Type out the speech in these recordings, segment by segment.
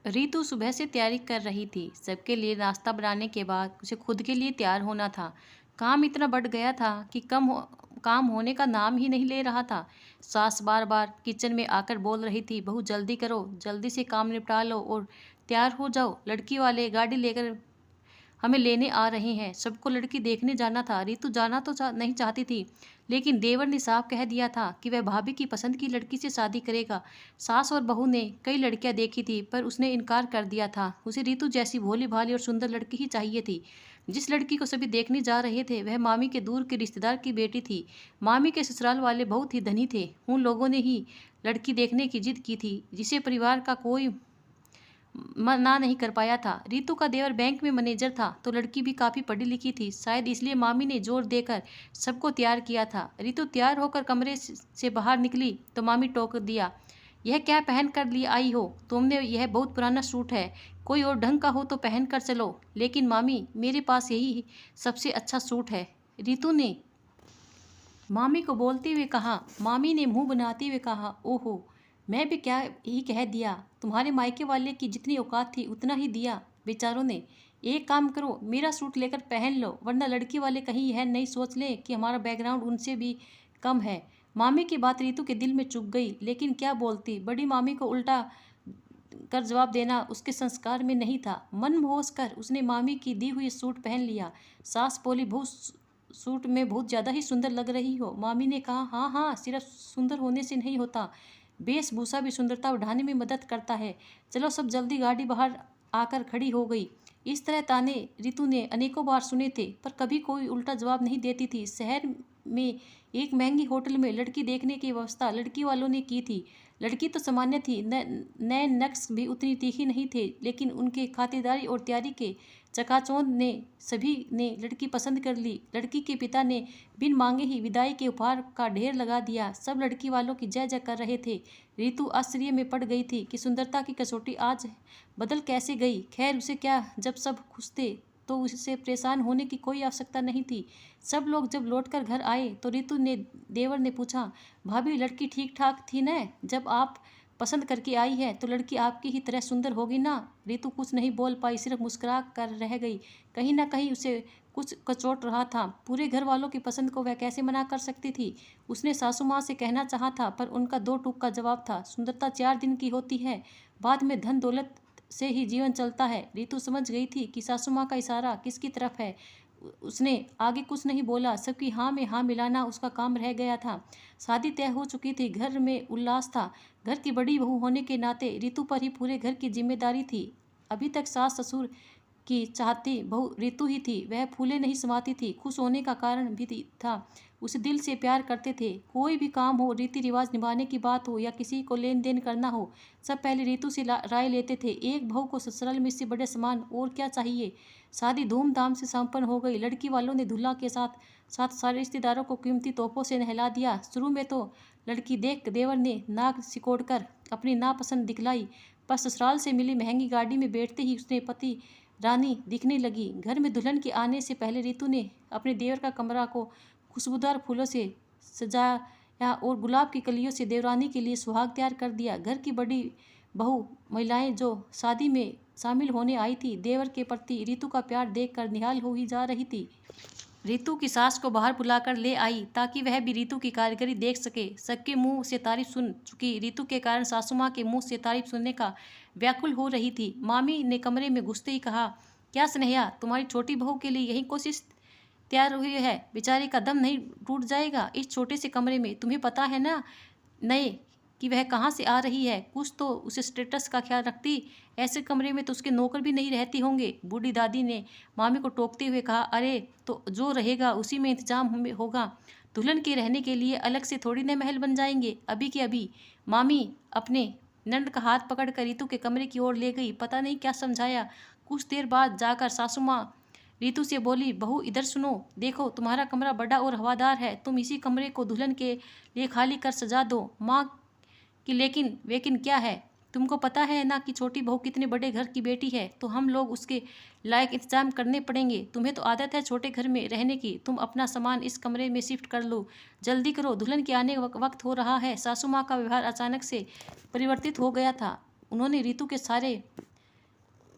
रितु सुबह से तैयारी कर रही थी। सबके लिए नाश्ता बनाने के बाद उसे खुद के लिए तैयार होना था। काम इतना बढ़ गया था कि काम होने का नाम ही नहीं ले रहा था। सास बार बार किचन में आकर बोल रही थी, बहू जल्दी करो, जल्दी से काम निपटा लो और तैयार हो जाओ, लड़की वाले गाड़ी लेकर हमें लेने आ रहे हैं। सबको लड़की देखने जाना था। रितु जाना तो नहीं चाहती थी, लेकिन देवर ने साफ कह दिया था कि वह भाभी की पसंद की लड़की से शादी करेगा। सास और बहू ने कई लड़कियां देखी थी, पर उसने इनकार कर दिया था। उसे रितु जैसी भोली भाली और सुंदर लड़की ही चाहिए थी। जिस लड़की को सभी देखने जा रहे थे वह मामी के दूर के रिश्तेदार की बेटी थी। मामी के ससुराल वाले बहुत ही धनी थे। उन लोगों ने ही लड़की देखने की जिद की थी, जिसे परिवार का कोई मना नहीं कर पाया था। रितु का देवर बैंक में मैनेजर था, तो लड़की भी काफ़ी पढ़ी लिखी थी। शायद इसलिए मामी ने जोर देकर सबको तैयार किया था। रितु तैयार होकर कमरे से बाहर निकली तो मामी टोक दिया, यह क्या पहन कर लिए आई हो तुमने? यह बहुत पुराना सूट है, कोई और ढंग का हो तो पहन कर चलो। लेकिन मामी, मेरे पास यही सबसे अच्छा सूट है, रितु ने मामी को बोलते हुए कहा। मामी ने मुंह बनाते हुए कहा, ओहो, मैं भी क्या ही कह दिया। तुम्हारे मायके वाले की जितनी औकात थी उतना ही दिया बेचारों ने। एक काम करो, मेरा सूट लेकर पहन लो, वरना लड़की वाले कहीं यह नहीं सोच लें कि हमारा बैकग्राउंड उनसे भी कम है। मामी की बात रितु के दिल में चुभ गई, लेकिन क्या बोलती। बड़ी मामी को उल्टा कर जवाब देना उसके संस्कार में नहीं था। मन मोहस कर उसने मामी की दी हुई सूट पहन लिया। सास बोली, बहुत सूट में बहुत ज़्यादा ही सुंदर लग रही हो। मामी ने कहा, हाँ हाँ, सिर्फ सुंदर होने से नहीं होता, वेशभूषा भी सुंदरता बढ़ाने में मदद करता है। चलो सब जल्दी। गाड़ी बाहर आकर खड़ी हो गई। इस तरह ताने रितु ने अनेकों बार सुने थे, पर कभी कोई उल्टा जवाब नहीं देती थी। शहर में एक महंगी होटल में लड़की देखने की व्यवस्था लड़की वालों ने की थी। लड़की तो सामान्य थी, नए नक्श भी उतनी तीखी नहीं थे, लेकिन उनके खातिरदारी और तैयारी के चकाचौंध ने सभी ने लड़की पसंद कर ली। लड़की के पिता ने बिन मांगे ही विदाई के उपहार का ढेर लगा दिया। सब लड़की वालों की जय जय कर रहे थे। रितु आश्चर्य में पड़ गई थी कि सुंदरता की कसौटी आज बदल कैसे गई। खैर, उसे क्या, जब सब खुश थे तो उससे परेशान होने की कोई आवश्यकता नहीं थी। सब लोग जब लौटकर घर आए तो रितु ने देवर ने पूछा, भाभी लड़की ठीक ठाक थी न? जब आप पसंद करके आई है तो लड़की आपकी ही तरह सुंदर होगी ना? रितु कुछ नहीं बोल पाई, सिर्फ मुस्कुरा कर रह गई। कहीं ना कहीं उसे कुछ कचोट रहा था। पूरे घर वालों की पसंद को वह कैसे मना कर सकती थी? उसने सासू माँ से कहना चाहा था, पर उनका दो टूक का जवाब था, सुंदरता 4 दिन की होती है, बाद में धन दौलत से ही जीवन चलता है। रितु समझ गई थी कि सासू माँ का इशारा किसकी तरफ है। उसने आगे कुछ नहीं बोला। सबकी हाँ में हाँ मिलाना उसका काम रह गया था। शादी तय हो चुकी थी। घर में उल्लास था। घर की बड़ी बहू होने के नाते रितु पर ही पूरे घर की जिम्मेदारी थी। अभी तक सास ससुर की चाहती बहू रितु ही थी। वह फूले नहीं समाती थी। खुश होने का कारण भी था, उसे दिल से प्यार करते थे। कोई भी काम हो, रीति रिवाज निभाने की बात हो या किसी को लेन देन करना हो, सब पहले रितु से राय लेते थे। एक बहू को ससुराल में इससे बड़े समान और क्या चाहिए। शादी धूमधाम से संपन्न हो गई। लड़की वालों ने दूल्हा के साथ साथ सारे रिश्तेदारों को कीमती तोहफों से नहला दिया। शुरू में तो लड़की देख देवर ने नाक सिकोड़कर अपनी नापसंद दिखलाई, पर ससुराल से मिली महंगी गाड़ी में बैठते ही उसने पति रानी दिखने लगी। घर में दुल्हन के आने से पहले रितु ने अपने देवर का कमरा को खुशबूदार फूलों से सजाया और गुलाब की कलियों से देवरानी के लिए सुहाग तैयार कर दिया। घर की बड़ी बहू महिलाएं जो शादी में शामिल होने आई थी, देवर के प्रति रितु का प्यार देखकर निहाल हो ही जा रही थी। रितु की सास को बाहर बुलाकर ले आई ताकि वह भी रितु की कारीगरी देख सके। सबके मुंह से तारीफ सुन चुकी रितु के कारण सासू माँ के मुंह से तारीफ सुनने का व्याकुल हो रही थी। मामी ने कमरे में घुसते ही कहा, क्या स्नेहा, तुम्हारी छोटी बहू के लिए यही कोशिश तैयार हुई है? बेचारी का दम नहीं टूट जाएगा इस छोटे से कमरे में? तुम्हें पता है ना नए कि वह कहाँ से आ रही है? कुछ तो उसे स्टेटस का ख्याल रखती। ऐसे कमरे में तो उसके नौकर भी नहीं रहते होंगे। बूढ़ी दादी ने मामी को टोकते हुए कहा, अरे तो जो रहेगा उसी में इंतजाम होगा। दुल्हन के रहने के लिए अलग से थोड़ी न महल बन जाएंगे अभी के अभी। मामी अपने नंद का हाथ पकड़कर रितु के कमरे की ओर ले गई। पता नहीं क्या समझाया। कुछ देर बाद जाकर सासू माँ रितु से बोली, बहू इधर सुनो, देखो तुम्हारा कमरा बड़ा और हवादार है, तुम इसी कमरे को दुल्हन के लिए खाली कर सजा दो। माँ कि लेकिन क्या है, तुमको पता है ना कि छोटी बहू कितने बड़े घर की बेटी है, तो हम लोग उसके लायक इंतजाम करने पड़ेंगे। तुम्हें तो आदत है छोटे घर में रहने की, तुम अपना सामान इस कमरे में शिफ्ट कर लो, जल्दी करो, दुल्हन के आने वक्त हो रहा है। सासू माँ का व्यवहार अचानक से परिवर्तित हो गया था। उन्होंने रितु के सारे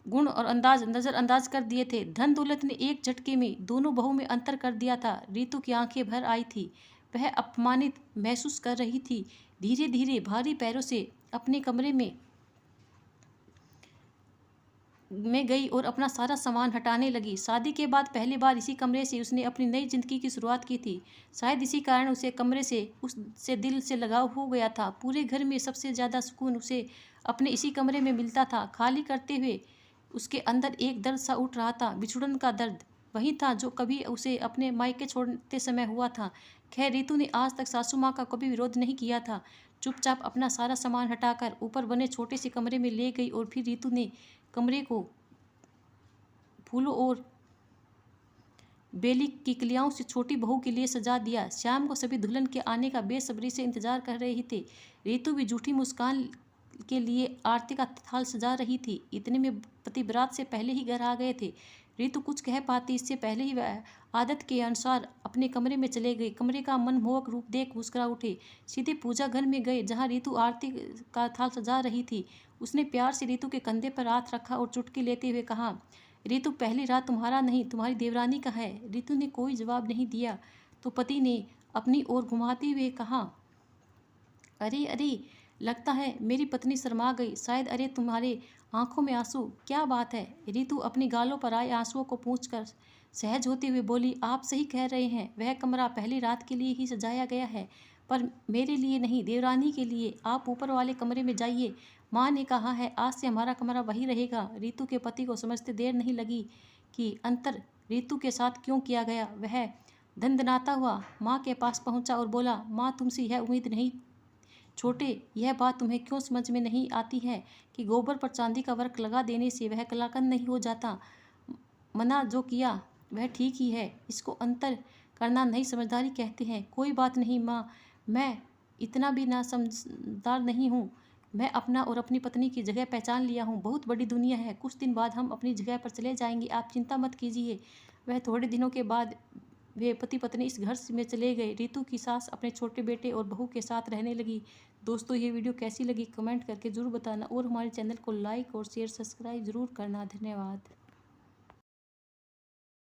गुण और अंदाज नजरअंदाज कर दिए थे। धन दौलत ने एक झटके में दोनों बहू में अंतर कर दिया था। रितु की आंखें भर आई थी। वह अपमानित महसूस कर रही थी। धीरे धीरे भारी पैरों से अपने कमरे में गई और अपना सारा सामान हटाने लगी। शादी के बाद पहली बार इसी कमरे से उसने अपनी नई जिंदगी की शुरुआत की थी। शायद इसी कारण उसे कमरे से उससे दिल से लगाव हो गया था। पूरे घर में सबसे ज़्यादा सुकून उसे अपने इसी कमरे में मिलता था। खाली करते हुए उसके अंदर एक दर्द सा उठ रहा था, बिछुड़न का दर्द। वही था जो कभी उसे अपने मायके छोड़ते समय हुआ था। खैर, रितु ने आज तक सासू माँ का कभी विरोध नहीं किया था। चुपचाप अपना सारा सामान हटाकर ऊपर बने छोटे से कमरे में ले गई और फिर रितु ने कमरे को फूलों और बेली की कलियों से छोटी बहू के लिए सजा दिया। शाम को सभी दुल्हन के आने का बेसब्री से इंतजार कर रहे थे। रितु भी झूठी मुस्कान के लिए आरती का थाल सजा रही थी। इतने में पति बारात से पहले ही घर आ गए थे। रितु कुछ कह पाती इससे पहले ही वह आदत के अनुसार अपने कमरे में चले गए। कमरे का मनमोहक रूप देख मुस्कुरा उठे। सीधे पूजा घर में गए जहाँ रितु आरती का थाल सजा रही थी। उसने प्यार से रितु के कंधे पर हाथ रखा और चुटकी लेते हुए कहा, रितु, पहली रात तुम्हारा नहीं, तुम्हारी देवरानी का है। रितु ने कोई जवाब नहीं दिया तो पति ने अपनी ओर घुमाते हुए कहा, अरे अरे, लगता है मेरी पत्नी शर्मा गई शायद। अरे, तुम्हारे आंखों में आंसू, क्या बात है? रितु अपनी गालों पर आए आंसुओं को पोंछकर सहज होते हुए बोली, आप सही कह रहे हैं। वह कमरा पहली रात के लिए ही सजाया गया है, पर मेरे लिए नहीं, देवरानी के लिए। आप ऊपर वाले कमरे में जाइए। माँ ने कहा है आज से हमारा कमरा वही रहेगा। रितु के पति को समझते देर नहीं लगी कि अंतर रितु के साथ क्यों किया गया। वह धनधनाता हुआ माँ के पास पहुँचा और बोला, माँ, तुमसे यह उम्मीद नहीं छोटे, यह बात तुम्हें क्यों समझ में नहीं आती है कि गोबर पर चांदी का वर्क लगा देने से वह कलाकंद नहीं हो जाता। मना जो किया वह ठीक ही है, इसको अंतर करना नहीं समझदारी कहते हैं। कोई बात नहीं माँ, मैं इतना भी ना समझदार नहीं हूँ। मैं अपना और अपनी पत्नी की जगह पहचान लिया हूँ। बहुत बड़ी दुनिया है, कुछ दिन बाद हम अपनी जगह पर चले जाएंगे, आप चिंता मत कीजिए। वह थोड़े दिनों के बाद वे पति पत्नी इस घर में चले गए। रितु की सास अपने छोटे बेटे और बहू के साथ रहने लगी। दोस्तों, ये वीडियो कैसी लगी कमेंट करके ज़रूर बताना और हमारे चैनल को लाइक और शेयर सब्सक्राइब ज़रूर करना। धन्यवाद।